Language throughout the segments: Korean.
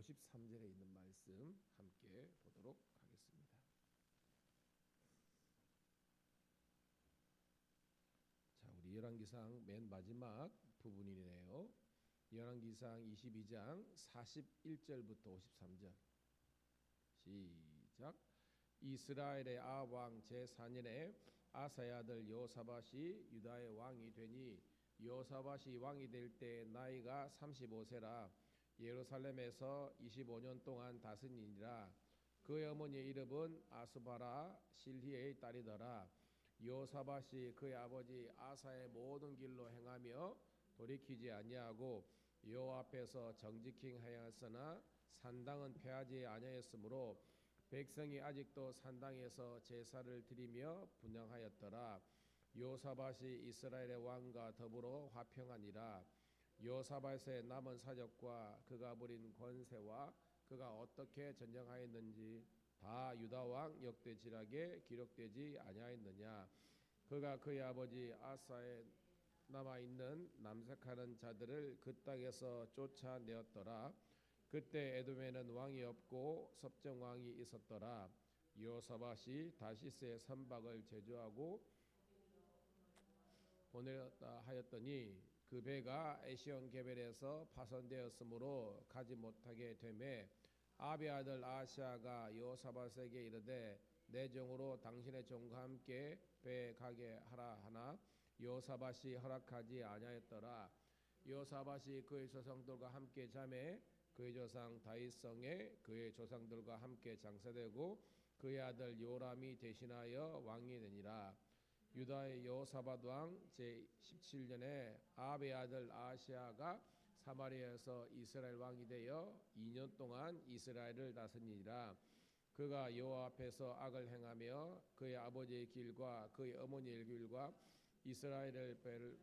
53절에 있는 말씀 함께 보도록 하겠습니다. 자, 우리 열왕기상 맨 마지막 부분이네요. 열왕기상 22장 41절부터 53절 시작. 이스라엘의 아합 왕 제4년에 아사의 아들 여호사밧이 유다의 왕이 되니 여호사밧이 왕이 될 때 나이가 35세라 예루살렘에서 25년 동안 다스리니라. 그의 어머니의 이름은 아스바라 실히의 딸이더라. 여호사밧이 그의 아버지 아사의 모든 길로 행하며 돌이키지 아니하고 여호와 앞에서 정직히 행하였으나 산당은 폐하지 아니하였으므로 백성이 아직도 산당에서 제사를 드리며 분향하였더라. 여호사밧이 이스라엘의 왕과 더불어 화평하니라. 여호사밧의 남은 사적과 그가 부린 권세와 그가 어떻게 전쟁하였는지 다 유다 왕 역대지락에 기록되지 아니하였느냐. 그가 그의 아버지 아사의 남아 있는 남색하는 자들을 그 땅에서 쫓아내었더라. 그때 에돔에는 왕이 없고 섭정 왕이 있었더라. 여호사밧이 다시스의 선박을 제조하고 보내었다 하였더니 그 배가 에시온 게벨에서 파손되었으므로 가지 못하게 되매 아비의 아들 아시아가 여호사밧에게 이르되 내 종으로 당신의 종과 함께 배에 가게 하라 하나 여호사밧이 허락하지 아니하였더라. 여호사밧이 그의 조상들과 함께 자매 그의 조상 다윗성에 그의 조상들과 함께 장사되고 그의 아들 요람이 대신하여 왕이 되니라. 유다의 여호사밧 왕 제17년에 아합의 아들 아시아가 사마리아에서 이스라엘 왕이 되어 2년 동안 이스라엘을 다스리니라. 그가 여호와 앞에서 악을 행하며 그의 아버지의 길과 그의 어머니의 길과 이스라엘을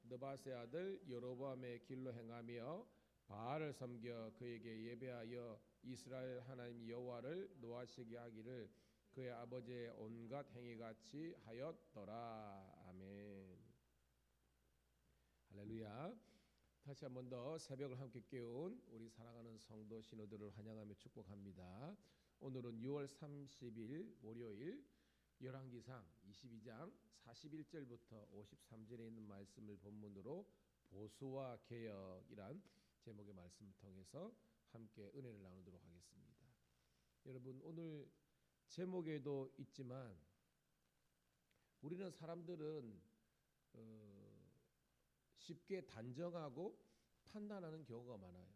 느바스의 아들 여로보암의 길로 행하며 바알을 섬겨 그에게 예배하여 이스라엘 하나님 여호와를 노하시게 하기를 그의 아버지의 온갖 행위같이 하였더라. 아멘. 할렐루야. 다시 한 번 더 새벽을 함께 깨운 우리 사랑하는 성도 신우들을 환영하며 축복합니다. 오늘은 6월 30일 월요일 열왕기상 22장 41절부터 53절에 있는 말씀을 본문으로 보수와 개혁이란 제목의 말씀을 통해서 함께 은혜를 나누도록 하겠습니다. 여러분, 오늘 제목에도 있지만 우리는 사람들은 쉽게 단정하고 판단하는 경우가 많아요.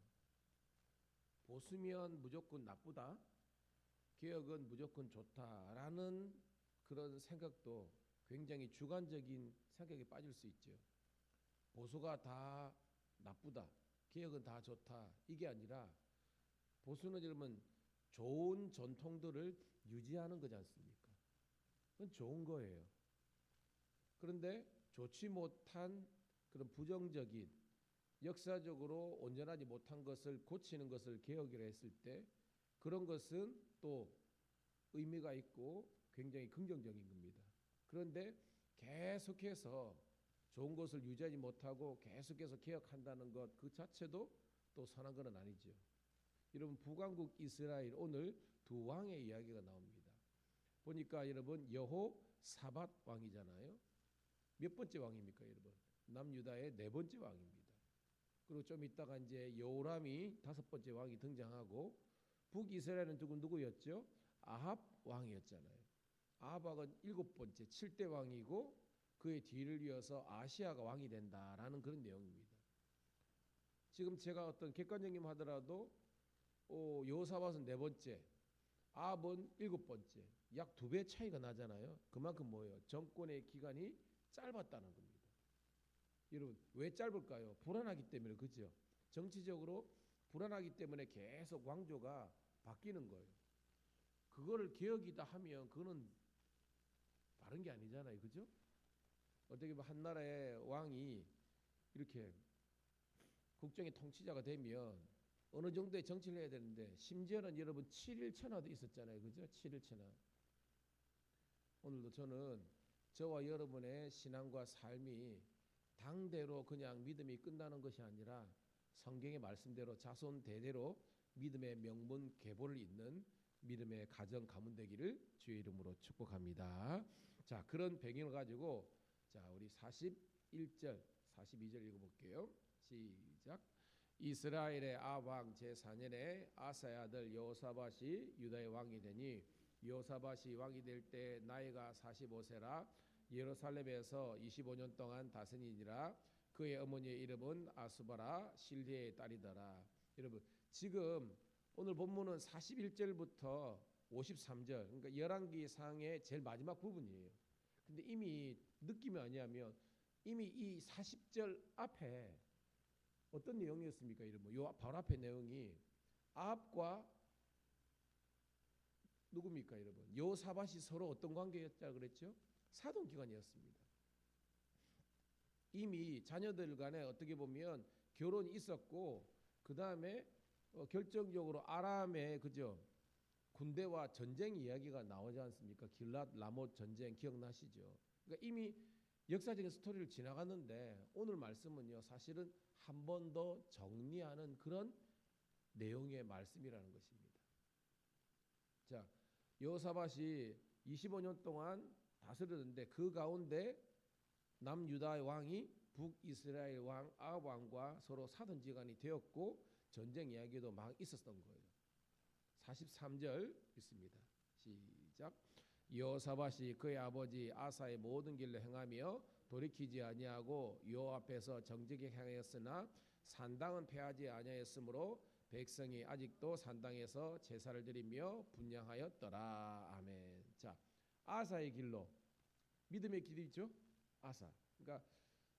보수면 무조건 나쁘다, 개혁은 무조건 좋다라는 그런 생각도 굉장히 주관적인 생각에 빠질 수 있죠. 보수가 다 나쁘다, 개혁은 다 좋다, 이게 아니라 보수는 여러분 좋은 전통들을 유지하는 거지 않습니까? 그건 좋은 거예요. 그런데 좋지 못한 그런 부정적인 역사적으로 온전하지 못한 것을 고치는 것을 개혁이라 했을 때 그런 것은 또 의미가 있고 굉장히 긍정적인 겁니다. 그런데 계속해서 좋은 것을 유지하지 못하고 계속해서 개혁한다는 것 그 자체도 또 선한 건 아니죠. 여러분, 북왕국 이스라엘 오늘 두 왕의 이야기가 나옵니다. 보니까 여러분 여호사밧 왕이잖아요. 몇 번째 왕입니까, 여러분? 남유다의 네 번째 왕입니다. 그리고 좀 있다가 이제 여호람이 다섯 번째 왕이 등장하고 북이스라엘은 누구였죠? 아합 왕이었잖아요. 아합 왕은 일곱 번째 7대 왕이고 그의 뒤를 이어서 아시아가 왕이 된다라는 그런 내용입니다. 지금 제가 어떤 객관적인 하더라도 여호사밧은 네 번째, 아합은 일곱 번째, 약 2배 차이가 나잖아요. 그만큼 뭐예요? 정권의 기간이 짧았다는 겁니다. 여러분, 왜 짧을까요? 불안하기 때문에, 그죠? 정치적으로 불안하기 때문에 계속 왕조가 바뀌는 거예요. 그거를 개혁이다 하면 그거는 바른 게 아니잖아요, 그죠? 어떻게 보면 한 나라의 왕이 이렇게 국정의 통치자가 되면 어느 정도의 정치를 해야 되는데 심지어는 여러분 7일 천하도 있었잖아요, 그죠? 7일 천하. 오늘도 저는 저와 여러분의 신앙과 삶이 당대로 그냥 믿음이 끝나는 것이 아니라 성경의 말씀대로 자손 대대로 믿음의 명분 계보를 잇는 믿음의 가정 가문 되기를 주의 이름으로 축복합니다. 자, 그런 배경을 가지고 자, 우리 41절, 42절 읽어볼게요. 시작. 이스라엘의 아왕 제4년에 아사의 아들 여호사밧이 유다의 왕이 되니 여호사밧이 왕이 될 때 나이가 45세라 예루살렘에서 25년 동안 다스리니라. 그의 어머니의 이름은 아수바라 실리의 딸이더라. 여러분, 지금 오늘 본문은 41절부터 53절, 그러니까 열왕기상의 제일 마지막 부분이에요. 근데 이미 느낌이 아니냐면 이미 이 40절 앞에 어떤 내용이었습니까? 여러분, 요 바로 앞에 내용이 아합과 누굽니까, 여러분? 여호사밧이 서로 어떤 관계였다 그랬죠? 사돈 기관이었습니다. 이미 자녀들 간에 어떻게 보면 결혼이 있었고 그 다음에 결정적으로 아람의 그죠? 군대와 전쟁 이야기가 나오지 않습니까? 길랏 라못 전쟁 기억나시죠? 그러니까 이미 역사적인 스토리를 지나갔는데 오늘 말씀은요 사실은 한 번 더 정리하는 그런 내용의 말씀이라는 것입니다. 자, 여호사밧이 25년 동안 다스렸는데 그 가운데 남유다의 왕이 북이스라엘 왕 아합 왕과 서로 사돈지간이 되었고 전쟁 이야기도 막 있었던 거예요. 43절 있습니다. 시작. 여호사밧이 그의 아버지 아사의 모든 길로 행하며 돌이키지 아니하고 여호와 앞에서 정직히 행하였으나 산당은 패하지 아니하였으므로 백성이 아직도 산당에서 제사를 드리며 분향하였더라. 아멘. 자, 아사의 길로 믿음의 길이 있죠. 아사. 그러니까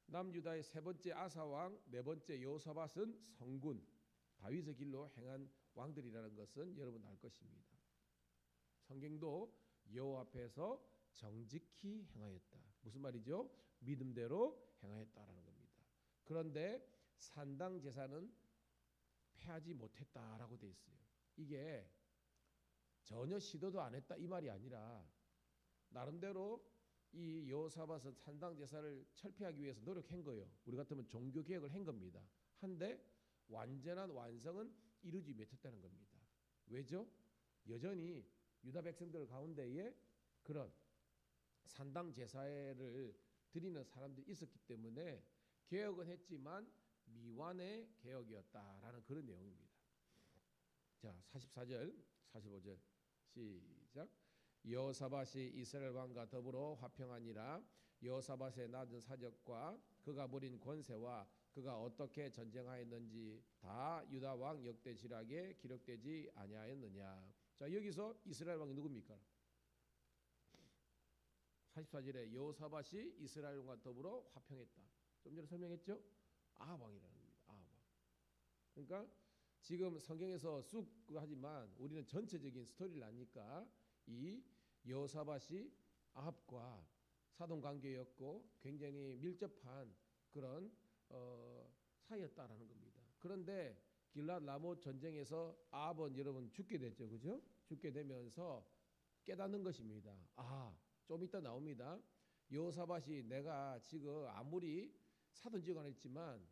남유다의 세 번째 아사 왕, 네 번째 여호사밧은 성군 다윗의 길로 행한 왕들이라는 것은 여러분 알 것입니다. 성경도 여호와 앞에서 정직히 행하였다. 무슨 말이죠? 믿음대로 행하였다라는 겁니다. 그런데 산당 제사는 패하지 못했다라고 돼 있어요. 이게 전혀 시도도 안 했다 이 말이 아니라 나름대로 이 여호사밧은 산당 제사를 철폐하기 위해서 노력한 거예요. 우리 같으면 종교 개혁을 한 겁니다. 한데 완전한 완성은 이루지 못했다는 겁니다. 왜죠? 여전히 유다 백성들 가운데에 그런 산당 제사를 드리는 사람들이 있었기 때문에 개혁은 했지만 미완의 개혁이었다라는 그런 내용입니다. 자, 44절, 45절 시작. 여호사밧이 이스라엘 왕과 더불어 화평하니라. 여호사밧의 낮은 사적과 그가 부린 권세와 그가 어떻게 전쟁하였는지 다 유다 왕 역대지략에 기록되지 아니하였느냐. 자, 여기서 이스라엘 왕이 누굽니까? 44절에 여호사밧이 이스라엘 왕과 더불어 화평했다. 좀 전에 설명했죠? 아합 왕이라는 겁니다. 아합 왕. 그러니까 지금 성경에서 쑥 하지만 우리는 전체적인 스토리를 아니까 이 여호사밧이 아합과 사돈 관계였고 굉장히 밀접한 그런 사이였다라는 겁니다. 그런데 길랏 라못 전쟁에서 아합은 여러분 죽게 됐죠, 그죠? 죽게 되면서 깨닫는 것입니다. 아, 좀 이따 나옵니다. 여호사밧이 내가 지금 아무리 사돈지간 했지만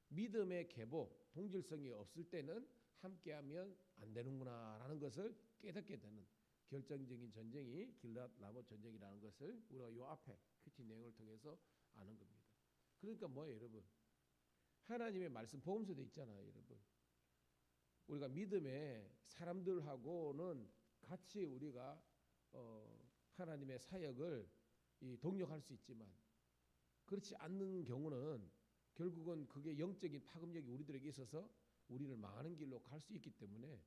믿음의 계보, 동질성이 없을 때는 함께하면 안 되는구나라는 것을 깨닫게 되는 결정적인 전쟁이 길랏 라못 전쟁이라는 것을 우리가 요 앞에 큐티 내용을 통해서 아는 겁니다. 그러니까 뭐예요, 여러분? 하나님의 말씀 복음서도 있잖아요, 여러분. 우리가 믿음의 사람들하고는 같이 우리가 하나님의 사역을 동력할 수 있지만 그렇지 않는 경우는 결국은 그게 영적인 파급력이 우리들에게 있어서 우리를 망하는 길로 갈 수 있기 때문에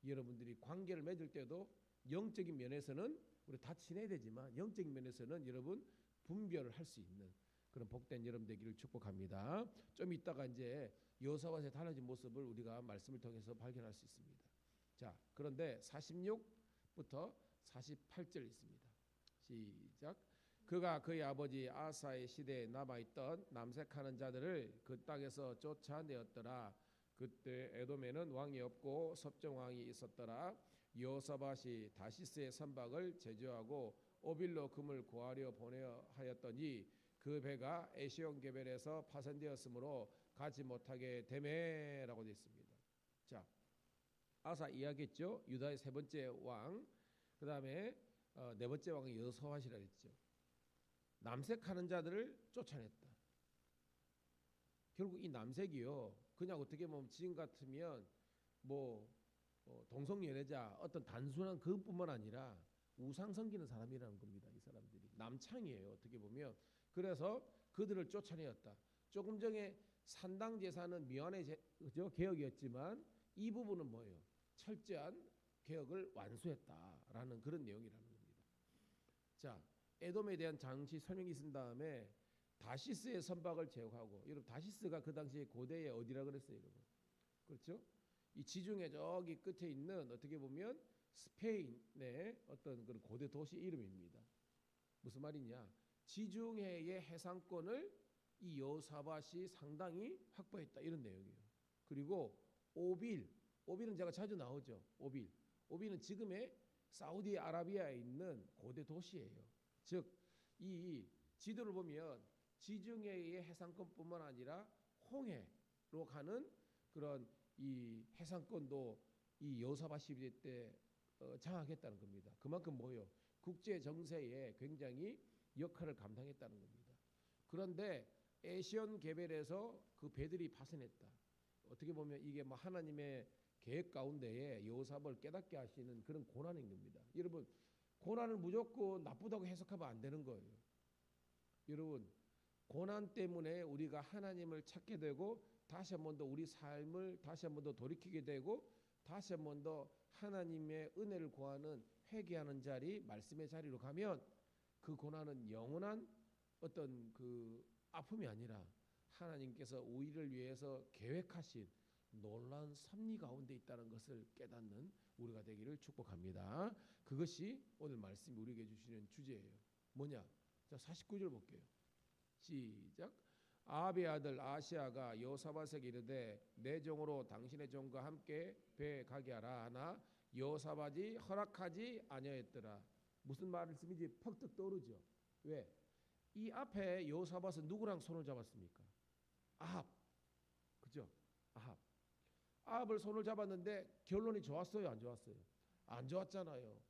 여러분들이 관계를 맺을 때도 영적인 면에서는 우리 다 친해야 되지만 영적인 면에서는 여러분 분별을 할 수 있는 그런 복된 여러분 되기를 축복합니다. 좀 이따가 이제 여호사밧의 달라진 모습을 우리가 말씀을 통해서 발견할 수 있습니다. 자, 그런데 46부터 48절 있습니다. 시작. 그가 그의 아버지 아사의 시대에 남아있던 남색하는 자들을 그 땅에서 쫓아내었더라. 그때 에돔에는 왕이 없고 섭정 왕이 있었더라. 여호사밧이 다시스의 선박을 제조하고 오빌로 금을 구하려 보내어 하였더니 그 배가 에시온 게벨에서 파손되었으므로 가지 못하게 되매라고 되어 있습니다. 자, 아사 이야기했죠. 유다의 세 번째 왕. 그 다음에 네 번째 왕은 여호사밧이라 했죠. 남색하는 자들을 쫓아냈다. 결국 이 남색이요, 그냥 어떻게 보면 지금 같으면 뭐 동성연애자 어떤 단순한 그것뿐만 아니라 우상 섬기는 사람이라는 겁니다. 이 사람들이 남창이에요. 어떻게 보면. 그래서 그들을 쫓아내었다. 조금 전에 산당 제사는 미완의 개혁이었지만 이 부분은 뭐예요? 철저한 개혁을 완수했다라는 그런 내용이라는 겁니다. 자, 에돔에 대한 잠시 설명이 있은 다음에 다시스의 선박을 제거하고, 여러분 다시스가 그 당시에 고대의 어디라 그랬어요, 여러분? 그렇죠? 이 지중해 저기 끝에 있는 어떻게 보면 스페인의 어떤 그런 고대 도시 이름입니다. 무슨 말이냐? 지중해의 해상권을 이 여호사밧이 상당히 확보했다 이런 내용이에요. 그리고 오빌은 제가 자주 나오죠. 오빌은 지금의 사우디아라비아에 있는 고대 도시예요. 즉 이 지도를 보면 지중해의 해상권뿐만 아니라 홍해로 가는 그런 이 해상권도 이 여호사밧이 때 장악했다는 겁니다. 그만큼 뭐요? 국제 정세에 굉장히 역할을 감당했다는 겁니다. 그런데 에시온 개별에서 그 배들이 파손했다. 어떻게 보면 이게 뭐 하나님의 계획 가운데에 여호사밧을 깨닫게 하시는 그런 고난인 겁니다. 여러분, 고난을 무조건 나쁘다고 해석하면 안 되는 거예요. 여러분, 고난 때문에 우리가 하나님을 찾게 되고 다시 한 번 더 우리 삶을 다시 한 번 더 돌이키게 되고 다시 한 번 더 하나님의 은혜를 구하는 회개하는 자리, 말씀의 자리로 가면 그 고난은 영원한 어떤 그 아픔이 아니라 하나님께서 우리를 위해서 계획하신 놀라운 섭리 가운데 있다는 것을 깨닫는 우리가 되기를 축복합니다. 그것이 오늘 말씀이 우리에게 주시는 주제예요. 뭐냐? 자, 49절 볼게요. 시작. 아합의 아들 아시아가 여호사밧에게 이르되 내 종으로 당신의 종과 함께 배에 가게 하라 하나 여호사밧이 허락하지 아니하였더라. 무슨 말씀인지 퍽뜩 떠오르죠. 왜? 이 앞에 여호사밧은 누구랑 손을 잡았습니까? 아합. 그죠? 아합을 손을 잡았는데 결론이 좋았어요, 안 좋았어요? 안 좋았잖아요.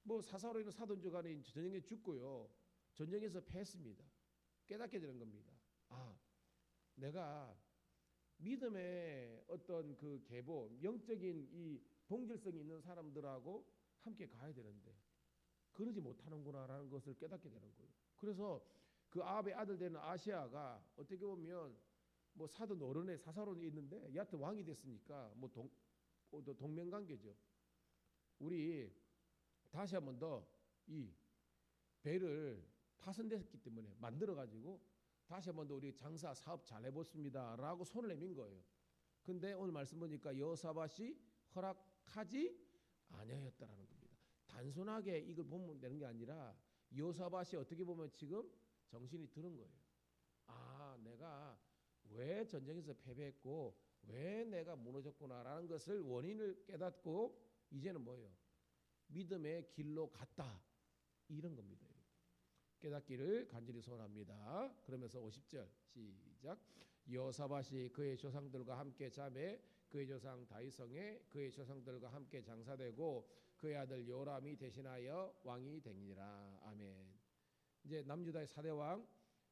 뭐 사사로 있는 사돈족 간에 전쟁에 죽고요, 전쟁에서 패했습니다. 깨닫게 되는 겁니다. 내가 믿음의 어떤 그 계보, 영적인 이 동질성이 있는 사람들하고 함께 가야 되는데 그러지 못하는구나라는 것을 깨닫게 되는 거예요. 그래서 그 아합의 아들 되는 아시아가 어떻게 보면 뭐 사돈 어른의 사사로는 있는데 여하튼 왕이 됐으니까 뭐 동맹관계죠. 우리 다시 한 번 더 이 배를 파손됐기 때문에 만들어 가지고 다시 한 번 더 우리 장사 사업 잘 해보습니다라고 손을 내민 거예요. 근데 오늘 말씀 보니까 여호사밧이 허락하지 아니하였다라는 겁니다. 단순하게 이걸 보면 되는 게 아니라 여호사밧이 어떻게 보면 지금 정신이 드는 거예요. 내가 왜 전쟁에서 패배했고 왜 내가 무너졌구나라는 것을 원인을 깨닫고 이제는 뭐예요? 믿음의 길로 갔다 이런 겁니다. 깨닫기를 간절히 소원합니다. 그러면서 50절 시작. 여호사밧이 그의 조상들과 함께 자매 그의 조상 다윗성에 그의 조상들과 함께 장사되고 그의 아들 요람이 대신하여 왕이 되니라. 아멘. 이제 남유다의 4대 왕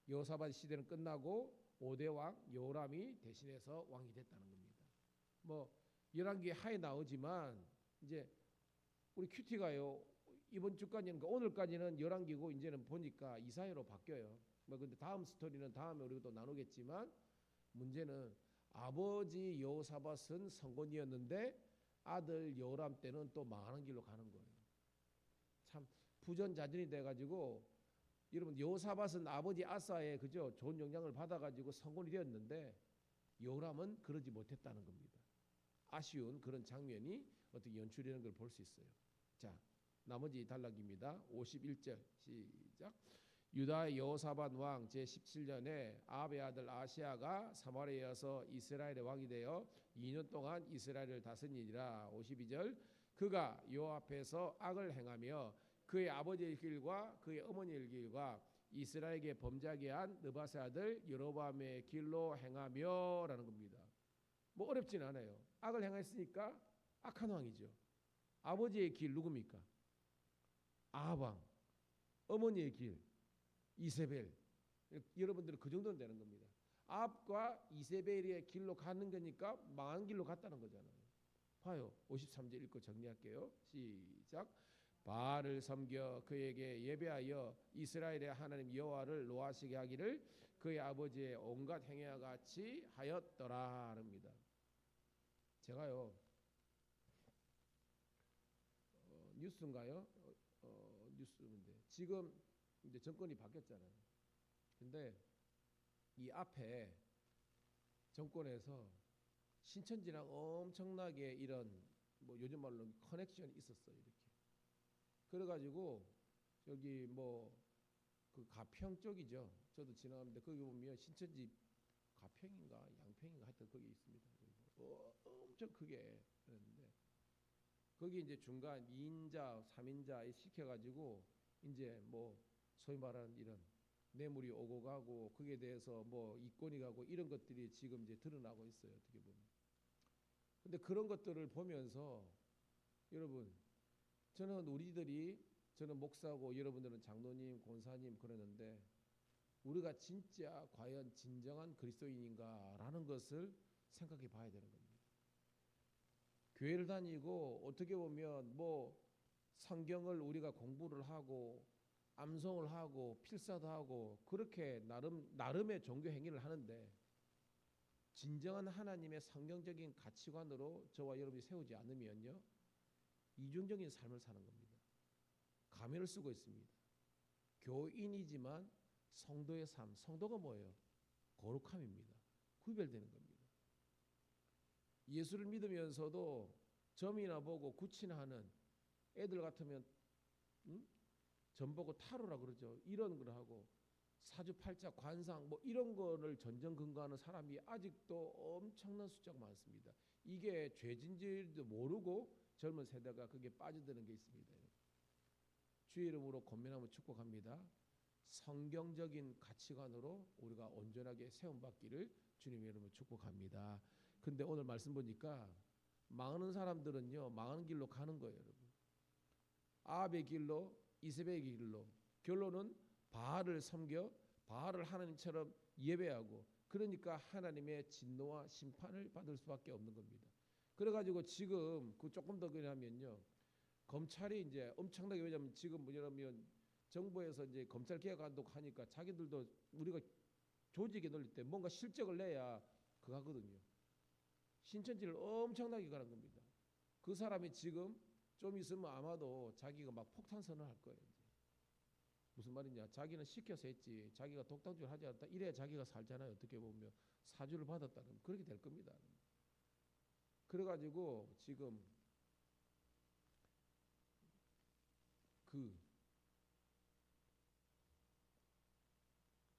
여호사밧 시대는 끝나고 5대 왕 요람이 대신해서 왕이 됐다는 겁니다. 뭐 열왕기에 하에 나오지만 이제 우리 큐티가요 이번 주까지는 오늘까지는 열왕기고 이제는 보니까 이사야로 바뀌어요. 뭐 근데 다음 스토리는 다음에 우리가 또 나누겠지만 문제는 아버지 여호사밧은 성곤이었는데 아들 여호람 때는 또 망하는 길로 가는 거예요. 참 부전자전이 돼가지고 여러분 여호사밧은 아버지 아사의 그죠 좋은 영향을 받아가지고 성곤이 되었는데 여호람은 그러지 못했다는 겁니다. 아쉬운 그런 장면이 어떻게 연출되는 걸 볼 수 있어요. 자, 나머지 단락입니다. 51절 시작. 유다의 여호사밧 왕 제17년에 아합의 아들 아시아가 사마리아에서 이스라엘의 왕이 되어 2년 동안 이스라엘을 다스리니라. 52절. 그가 여호와 앞에서 악을 행하며 그의 아버지의 길과 그의 어머니의 길과 이스라엘에게 범죄하게 한 느바세 아들 여로보암의 길로 행하며라는 겁니다. 뭐 어렵진 않아요. 악을 행했으니까 악한 왕이죠. 아버지의 길 누굽니까? 아합 왕. 어머니의 길 이세벨. 여러분들은 그 정도는 되는 겁니다. 아합과 이세벨의 길로 가는 거니까 망한 길로 갔다는 거잖아요. 봐요. 53절 읽고 정리할게요. 시작. 바알을 섬겨 그에게 예배하여 이스라엘의 하나님 여호와를 노하시게 하기를 그의 아버지의 온갖 행위와 같이 하였더라 합니다. 제가요 뉴스인가요? 뉴스인데 지금 이제 정권이 바뀌었잖아요. 근데 이 앞에 정권에서 신천지랑 엄청나게 이런 뭐 요즘 말로 커넥션이 있었어요. 이렇게. 그래가지고 저기 뭐 그 가평 쪽이죠. 저도 지나가는데 거기 보면 신천지 가평인가 양평인가 하여튼 거기 있습니다. 엄청 크게 그랬는데 거기 이제 중간 2인자 3인자 시켜가지고 이제 뭐 소위 말하는 이런 뇌물이 오고 가고 거기에 대해서 뭐 이권이 가고 이런 것들이 지금 이제 드러나고 있어요. 어떻게 보면. 근데 그런 것들을 보면서 여러분 저는 목사고 여러분들은 장로님, 권사님 그러는데 우리가 진짜 과연 진정한 그리스도인인가라는 것을 생각해 봐야 되는 겁니다. 교회를 다니고 어떻게 보면 뭐 성경을 우리가 공부를 하고 암송을 하고 필사도 하고 그렇게 나름의 종교 행위를 하는데 진정한 하나님의 성경적인 가치관으로 저와 여러분이 세우지 않으면요 이중적인 삶을 사는 겁니다. 가면을 쓰고 있습니다. 교인이지만 성도의 삶, 성도가 뭐예요? 거룩함입니다. 구별되는 겁니다. 예수를 믿으면서도 점이나 보고 구치나 하는 애들 같으면 점 보고 타로라 그러죠. 이런 걸 하고 사주팔자 관상 뭐 이런 거를 전전긍긍하는 사람이 아직도 엄청난 숫자가 많습니다. 이게 죄진지도 모르고 젊은 세대가 그게 빠져드는 게 있습니다. 주의 이름으로 권면하며 축복합니다. 성경적인 가치관으로 우리가 온전하게 세움받기를 주님의 이름으로 축복합니다. 근데 오늘 말씀 보니까 망하는 사람들은요 망하는 길로 가는 거예요. 여러분. 아합의 길로 이세벨의 길로 결론은 바알을 섬겨 바알을 하나님처럼 예배하고 그러니까 하나님의 진노와 심판을 받을 수밖에 없는 겁니다. 그래가지고 지금 그 조금 더 그러면요 검찰이 이제 엄청나게 왜냐하면 지금 뭐냐면 정부에서 이제 검찰 개혁한다고 하니까 자기들도 우리가 조직에 넣을 때 뭔가 실적을 내야 그거 하거든요. 신천지를 엄청나게 가는 겁니다. 그 사람이 지금 좀 있으면 아마도 자기가 막 폭탄 선언할 거예요. 이제. 무슨 말이냐? 자기는 시켜서 했지. 자기가 독단적으로 하지 않았다. 이래야 자기가 살잖아요. 어떻게 보면 사주를 받았다는 그렇게 될 겁니다. 그래가지고 지금 그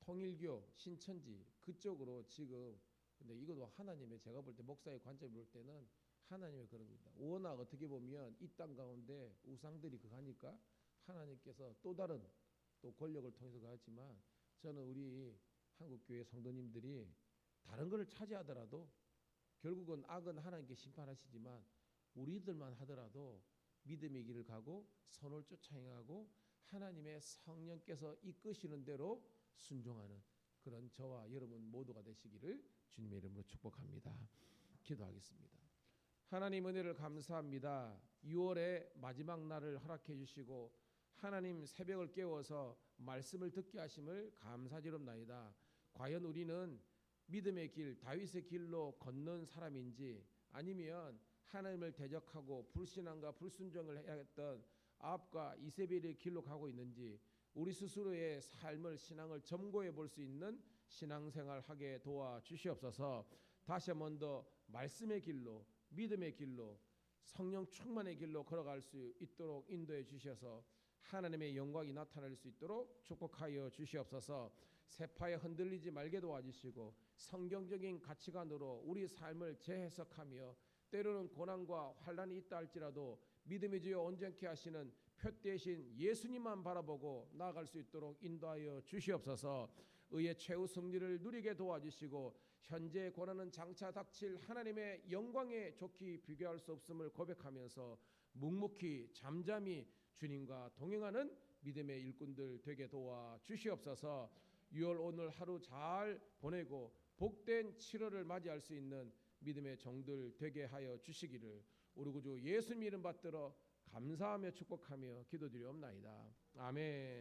통일교, 신천지 그쪽으로 지금 근데 이것도 하나님의 제가 볼 때 목사의 관점을 볼 때는 하나님의 그런 겁니다. 워낙 어떻게 보면 이 땅 가운데 우상들이 그거 하니까 하나님께서 또 다른 또 권력을 통해서 가지만 저는 우리 한국교회 성도님들이 다른 것을 차지하더라도 결국은 악은 하나님께 심판하시지만 우리들만 하더라도 믿음의 길을 가고 선을 쫓아 행하고 하나님의 성령께서 이끄시는 대로 순종하는 그런 저와 여러분 모두가 되시기를 주님의 이름으로 축복합니다. 기도하겠습니다. 하나님 은혜를 감사합니다. 6월의 마지막 날을 허락해 주시고 하나님 새벽을 깨워서 말씀을 듣게 하심을 감사드립나이다. 과연 우리는 믿음의 길 다윗의 길로 걷는 사람인지 아니면 하나님을 대적하고 불신앙과 불순종을 해야 했던 아합과 이세벨의 길로 가고 있는지 우리 스스로의 삶을 신앙을 점검해 볼 수 있는 신앙생활 하게 도와 주시옵소서. 다시 한 번 더 말씀의 길로 믿음의 길로 성령 충만의 길로 걸어갈 수 있도록 인도해 주셔서 하나님의 영광이 나타날 수 있도록 축복하여 주시옵소서. 세파에 흔들리지 말게 도와주시고 성경적인 가치관으로 우리 삶을 재해석하며 때로는 고난과 환난이 있다 할지라도 믿음의 주여 온전케 하시는 표 대신 예수님만 바라보고 나아갈 수 있도록 인도하여 주시옵소서. 의의 최후 승리를 누리게 도와주시고 현재 고난은 장차 닥칠 하나님의 영광에 좋게 비교할 수 없음을 고백하면서 묵묵히 잠잠히 주님과 동행하는 믿음의 일꾼들 되게 도와 주시옵소서. 6월 오늘 하루 잘 보내고 복된 7월을 맞이할 수 있는 믿음의 종들 되게 하여 주시기를 우리 구주 예수님 이름 받들어 감사하며 축복하며 기도드리옵나이다. 아멘.